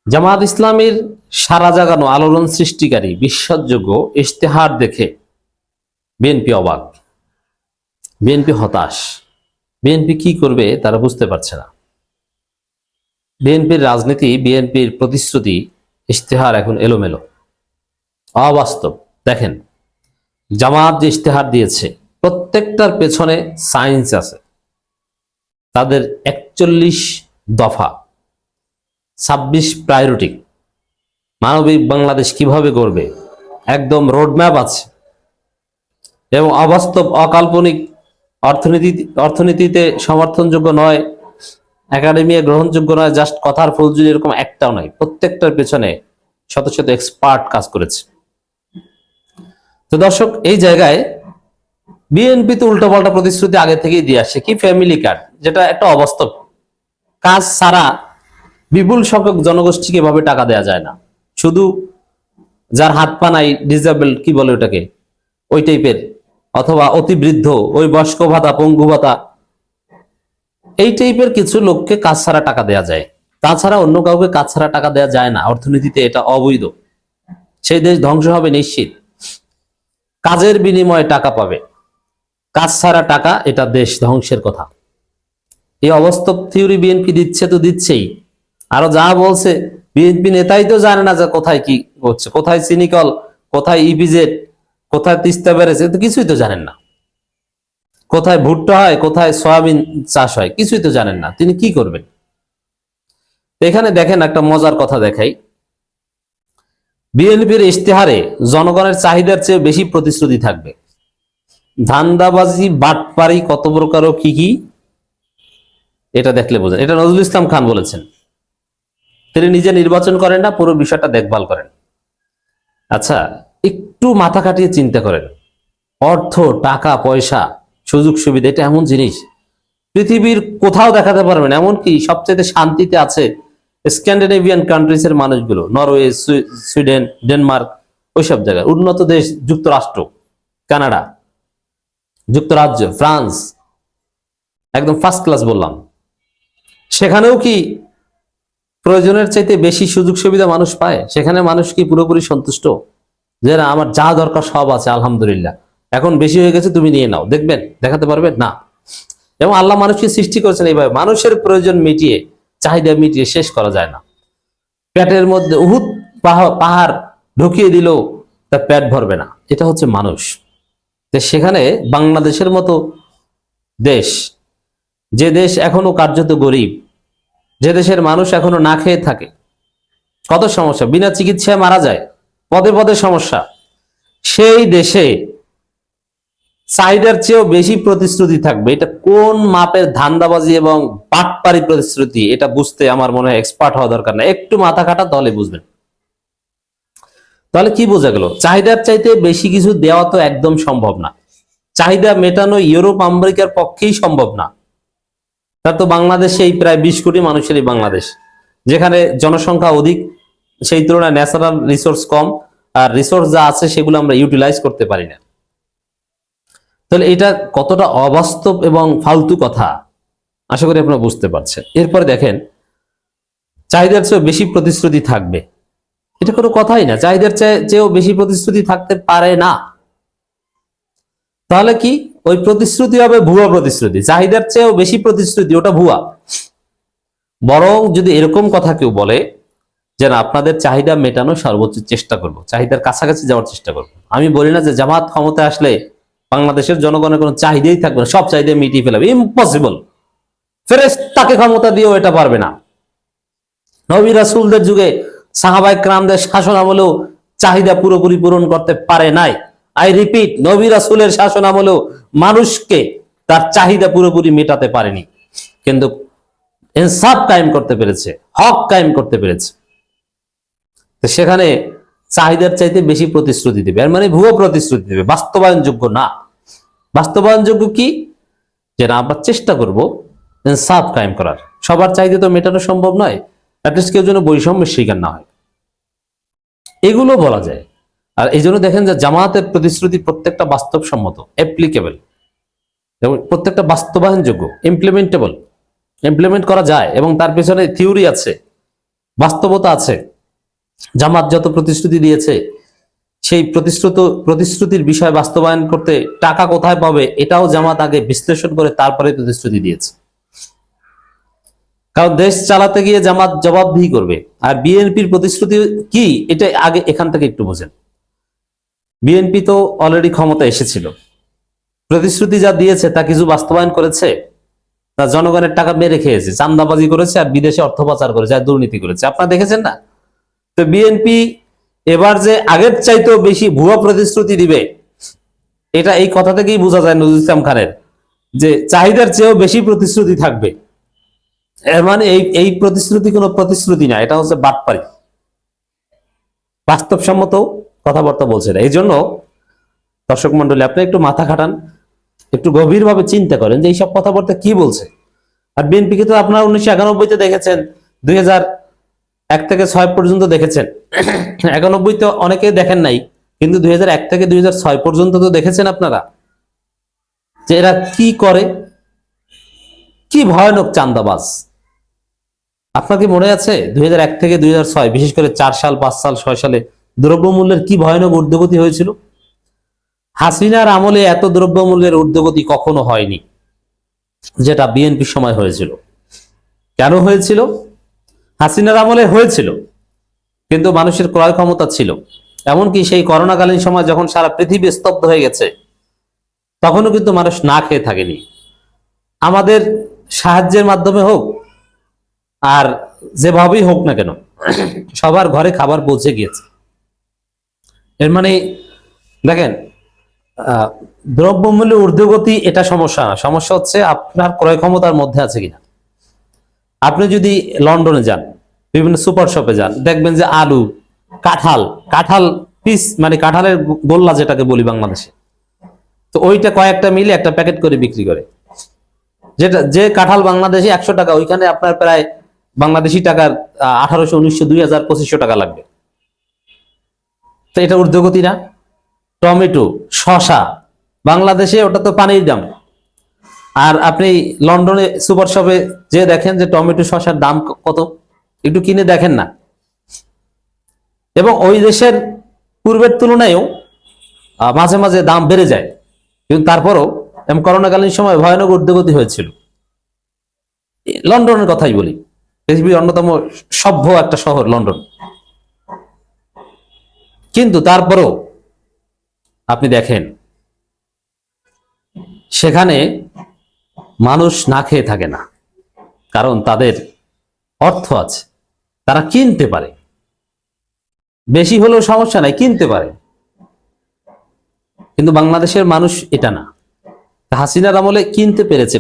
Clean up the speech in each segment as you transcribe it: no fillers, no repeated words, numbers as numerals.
জামাত ইসলামের সারা জাগানো আলোড়ন সৃষ্টিকারী বিশ্বাসযোগ্য ইশতেহার দেখে বিএনপি অবাক, বিএনপি হতাশ। বিএনপি কি করবে তারা বুঝতে পারছে না। বিএনপির রাজনীতি, বিএনপির প্রতিশ্রুতি, ইশতেহার এখন এলোমেলো, অবাস্তব। দেখেন, জামাত যে ইশতেহার দিয়েছে প্রত্যেকটার পেছনে সায়েন্স আছে। তাদের 41 দফা, 26 প্রায়োরিটি, মানবিক বাংলাদেশ কিভাবে গড়বে, একদম রোডম্যাপ আছে। এবং অবাস্তব, অকাল্পনিক, অর্থনীতিতে সমর্থনযোগ্য নয়, একাডেমি গ্রহণযোগ্য নয়, জাস্ট কথার ফুলঝুরি, এরকম একটাও নয়। প্রত্যেকটার পেছনে শত শত এক্সপার্ট কাজ করেছে। তো দর্শক, এই জায়গায় বিএনপি তো উল্টোপাল্টা প্রতিশ্রুতি আগে থেকেই দিয়ে আসছে। কি ফ্যামিলি কার্ড, যেটা একটা অবাস্তব কাজ ছাড়া বিপুল সংখ্যক জনগোষ্ঠীকে এভাবে টাকা দেওয়া যায় না। শুধু যার হাত পা নাই, ডিসেবল কি বলে ওটাকে, ওই টাইপের, অথবা অতি বৃদ্ধ, ওই বয়স্ক ভাতা, পঙ্গু ভাতা, এই টাইপের কিছু লোককে কাজ ছাড়া টাকা দেওয়া যায়। তাছাড়া অন্য কাউকে কাজ ছাড়া টাকা দেওয়া যায় না। অর্থনীতিতে এটা অবৈধ। সেই দেশ ধ্বংস হবে নিশ্চিত। কাজের বিনিময়ে টাকা পাবে, কাজ ছাড়া টাকা, এটা দেশ ধ্বংসের কথা। এই অবাস্তব থিওরি বিএনপি দিচ্ছে তো দিচ্ছেই, আরো যা বলছে বিএনপি নেতাই তো জানে না যে কোথায় কি হচ্ছে, কোথায় চিনিকল, কোথায় ইপিজেড, কোথায় তিস্তা ব্যারেজ, তো কিছুই তো জানেন না। কোথায় ভুট্টা হয়, কোথায় সয়াবিন চাষ হয়, কিছুই তো জানেন না। তিনি কি করবেন? এখানে দেখেন, একটা মজার কথা দেখাই। বিএনপির ইশতেহারে জনগণের চাহিদার চেয়ে বেশি প্রতিশ্রুতি থাকবে। ধান্দাবাজি, বাটপারি কত প্রকার ও কি কি, এটা দেখলে বোঝেন। এটা নজরুল ইসলাম খান বলেছেন। তিনি নিজে নির্বাচন করেন না, পুরো বিষয়টা দেখভাল করেন। আচ্ছা, একটু মাথা খাটিয়ে চিন্তা করেন। অর্থ, টাকা পয়সা, সুযোগ সুবিধা, এটা এমন জিনিস পৃথিবীর কোথাও দেখাতে পারবেন। এমনকি সবচেয়ে শান্তিতে আছে স্ক্যান্ডিনেভিয়ান কান্ট্রিজ এর মানুষগুলো, নরওয়ে, সুইডেন, ডেনমার্ক, ওইসব জায়গায়। উন্নত দেশ যুক্তরাষ্ট্র, কানাডা, যুক্তরাজ্য, ফ্রান্স, একদম ফার্স্ট ক্লাস বললাম। সেখানেও কি প্রয়োজনের চাইতে বেশি সুযোগ সুবিধা মানুষ পায়? সেখানে মানুষ কি পুরোপুরি সন্তুষ্ট যে না, আমার যা দরকার সব আছে, আলহামদুলিল্লাহ, এখন বেশি হয়ে গেছে, তুমি নিয়ে নাও? দেখবেন, দেখাতে পারবেন না। এবং আল্লাহ মানুষকে সৃষ্টি করেছেন এইভাবে, মানুষের প্রয়োজন মিটিয়ে, চাহিদা মিটিয়ে শেষ করা যায় না। পেটের মধ্যে উহুদ পাহাড় ঢুকিয়ে দিল, তার পেট ভরবে না। এটা হচ্ছে মানুষ। সেখানে বাংলাদেশের মতো দেশ, যে দেশ এখনো কার্যত গরিব, যে দেশের মানুষ এখনো না খেয়ে থাকে, কত সমস্যা, বিনা চিকিৎসায় মারা যায়, পদে পদে সমস্যা, সেই দেশে চাহিদার চেয়েও বেশি প্রতিশ্রুতি থাকবে। এটা কোন মাপের ধান্দাবাজি এবং বাটপারি প্রতিশ্রুতি, এটা বুঝতে আমার মনে হয় এক্সপার্ট হওয়া দরকার না, একটু মাথা খাটা তাহলে বুঝবেন। তাহলে কি বোঝা গেল? চাহিদার চাইতে বেশি কিছু দেওয়া তো একদম সম্ভব না। চাহিদা মেটানো ইউরোপ আমেরিকার পক্ষেই সম্ভব না। তার তো বাংলাদেশে এই প্রায় 20 কোটি মানুষের এই বাংলাদেশ, যেখানে জনসংখ্যা অধিক, সেই তুলনায় ন্যাচারাল রিসোর্স কম, আর রিসোর্স যা আছে সেগুলো আমরা ইউটিলাইজ করতে পারি না। তাহলে এটা কতটা অবাস্তব এবং ফালতু কথা, আশা করি আপনারা বুঝতে পারছেন। এরপরে দেখেন, চাহিদার চেয়ে বেশি প্রতিশ্রুতি থাকবে, এটা কোনো কথাই না। চাহিদার চেয়েও বেশি প্রতিশ্রুতি থাকতে পারে না। তাহলে কি ওই প্রতিশ্রুতি হবে ভুয়া প্রতিশ্রুতি? চাহিদার চেয়েও বেশি প্রতিশ্রুতি, ওটা ভুয়া। বরং যদি এরকম কথা কেউ বলে যে না, আপনাদের চাহিদা মেটানোর সর্বোচ্চ চেষ্টা করব, চাহিদার কাছাকাছি যাওয়ার চেষ্টা করব, আমি বলি না যে জামাত ক্ষমতায় আসলে বাংলাদেশের জনগণের কোনো চাহিদাই থাকবে না, সব চাহিদা মিটিয়ে ফেলাবে, ইম্পসিবল। ফেরেশতাকে ক্ষমতা দিয়েও এটা পারবে না। নবী রাসূলদের যুগে সাহাবায়ে কেরামদের শাসন আমলেও চাহিদা পুরোপুরি পূরণ করতে পারে নাই। আই রিপিট, নবী রাসূলের শাসন আমলেও মানুষকে তার চাহিদা পুরোপুরি মেটাতে পারেনি, কিন্তু ইনসাফ কায়েম করতে পেরেছে, হক কায়েম করতে পেরেছে। তো সেখানে চাহিদার চাইতে বেশি প্রতিশ্রুতি দেবে, এর মানে ভুয়ো প্রতিশ্রুতি দেবে, বাস্তবায়নযোগ্য না। বাস্তবায়নযোগ্য কি? যে না, আমরা চেষ্টা করব ইনসাফ কায়েম করার। সবার চাহিদা তো মেটানো সম্ভব নয়, অ্যাটলিস্ট কেউ যেন বৈষম্যের শিকার না হয়, এগুলো বলা যায়। আর এই জন্য দেখেন যে জামায়াতের প্রতিশ্রুতি প্রত্যেকটা বাস্তবসম্মত, অ্যাপ্লিকেবল, এবং প্রত্যেকটা বাস্তবায়নযোগ্য, ইমপ্লিমেন্টেবল, ইমপ্লিমেন্ট করা যায়, এবং তার পেছনে থিওরি আছে, বাস্তবতা আছে। জামাত যত প্রতিশ্রুতি দিয়েছে, সেই প্রতিশ্রুতির বিষয় বাস্তবায়ন করতে টাকা কোথায় পাবে এটাও জামাত আগে বিশ্লেষণ করে তারপরে প্রতিশ্রুতি দিয়েছে। কারণ দেশ চালাতে গিয়ে জামাত জবাবদিহি করবে। আর বিএনপির প্রতিশ্রুতি কি, এটা আগে এখান থেকে একটু বোঝেন। বিএনপি তো অলরেডি ক্ষমতা এসেছিল, প্রতিশ্রুতি যা দিয়েছে তা কিছু বাস্তবায়ন করেছে? তা জনগণের টাকা মেরে খেয়েছে, চান্দাবাজি করেছে, আর বিদেশে অর্থ পাচার করেছে, আর দুর্নীতি করেছে। আপনারা দেখেছেন না? তো বিএনপি এবার যে আগের চাইতেও বেশি ভুয়া প্রতিশ্রুতি দিবে, এটা এই কথা থেকেই বোঝা যায় নজরুল ইসলাম খানের, যে চাহিদার চেয়েও বেশি প্রতিশ্রুতি থাকবে। এর মানে এই প্রতিশ্রুতি কোনো প্রতিশ্রুতি না, এটা হচ্ছে বাটপারি, বাস্তবসম্মত কথাবার্তা বলছে না। এই জন্য দর্শক মন্ডলী, আপনি একটু মাথা খাটান, একটু গভীরভাবে চিন্তা করেন যে এইসব কথাবার্তা কি বলছে। আর বিএনপিকে তো আপনারা 1991-তে দেখেছেন, 2001 থেকে 6 পর্যন্ত দেখেছেন। 91 তো অনেকে দেখেন নাই, কিন্তু 2001 থেকে 2006 পর্যন্ত তো দেখেছেন আপনারা যে এরা কি করে, কি ভয়ানক চাঁদাবাজ। আপনার কি মনে আছে 2001 থেকে 2006, বিশেষ করে 4 সাল, 5 সাল, 6 সালে দ্রব্যমূল্যের কি ভয়ানক ঊর্ধ্বগতি হয়েছিল? হাসিনার আমলে এত দ্রব্যমূল্যের ঊর্ধ্বগতি কখনো হয়নি, যেটা বিএনপির সময় হয়েছিল। কেন হয়েছিল? হাসিনার আমলে হয়েছিল, কিন্তু মানুষের ক্রয় ক্ষমতা ছিল। এমনকি সেই করোনাকালীন সময় যখন সারা পৃথিবী স্তব্ধ হয়ে গেছে, তখনও কিন্তু মানুষ না খেয়ে থাকেনি। আমাদের সাহায্যের মাধ্যমে হোক আর যেভাবেই হোক না কেন, সবার ঘরে খাবার পৌঁছে গিয়েছে। এর মানে দেখেন, দ্রব্যমূল্যের ঊর্ধ্বগতি এটা সমস্যা না, সমস্যা হচ্ছে আপনার ক্রয় ক্ষমতার মধ্যে আছে কিনা। আপনি যদি লন্ডনে যান, বিভিন্ন সুপার শপে যান, দেখবেন যে আলু, কাঁঠাল পিস, মানে কাঁঠালের গোল্লা যেটাকে বলি বাংলাদেশে, তো ওইটা কয়েকটা মিলে একটা প্যাকেট করে বিক্রি করে। যে কাঁঠাল বাংলাদেশে 100 টাকা, ওইখানে আপনার প্রায় বাংলাদেশি টাকার 1800, 1900, 2000, 2500 টাকা লাগবে। তো এটা ঊর্ধ্বগতি না? টমেটো, শসা, বাংলাদেশে ওটা তো পানির দাম, আর আপনি লন্ডনে সুপার শপে যে দেখেন যে টমেটো, শসার দাম কত, একটু কিনে দেখেন না। এবং ওই দেশের পূর্বের তুলনায়ও মাঝে মাঝে দাম বেড়ে যায়, কিন্তু তারপরও করোনাকালীন সময় ভয়ানক ঊর্ধ্বগতি হয়েছিল। লন্ডনের কথাই বলি, পৃথিবীর অন্যতম সভ্য একটা শহর লন্ডন, কিন্তু তারপরও আপনি দেখেন সেখানে মানুষ না খেয়ে থাকে না, কারণ তাদের অর্থ আছে, তারা কিনতে পারে, বেশি হলেও সমস্যা নাই, কিনতে পারে। কিন্তু বাংলাদেশের মানুষ এটা না। হাসিনার আমলে কিনতে পেরেছে,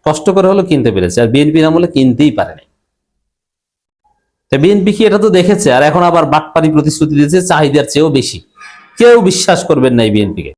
কষ্ট করে হলো কিনতে পেরেছে, আর বিএনপির আমলে কিনতেই পারেনি। বিএনপি কি এটা তো দেখেছে, আর এখন আবার বাটপারি প্রতিশ্রুতি দিয়েছে চাহিদার চেয়েও বেশি। কেউ বিশ্বাস করবেন না এই বিএনপিকে।